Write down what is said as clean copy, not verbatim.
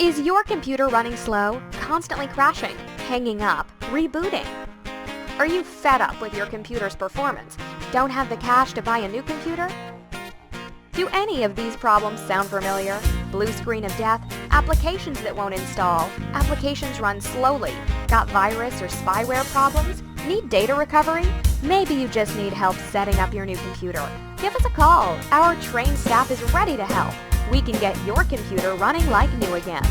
Is your computer running slow, constantly crashing, hanging up, rebooting? Are you fed up with your computer's performance? Don't have the cash to buy a new computer? Do any of these problems sound familiar? Blue screen of death, applications that won't install, applications run slowly, got virus or spyware problems, need data recovery? Maybe you just need help setting up your new computer. Give us a call. Our trained staff is ready to help. We can get your computer running like new again.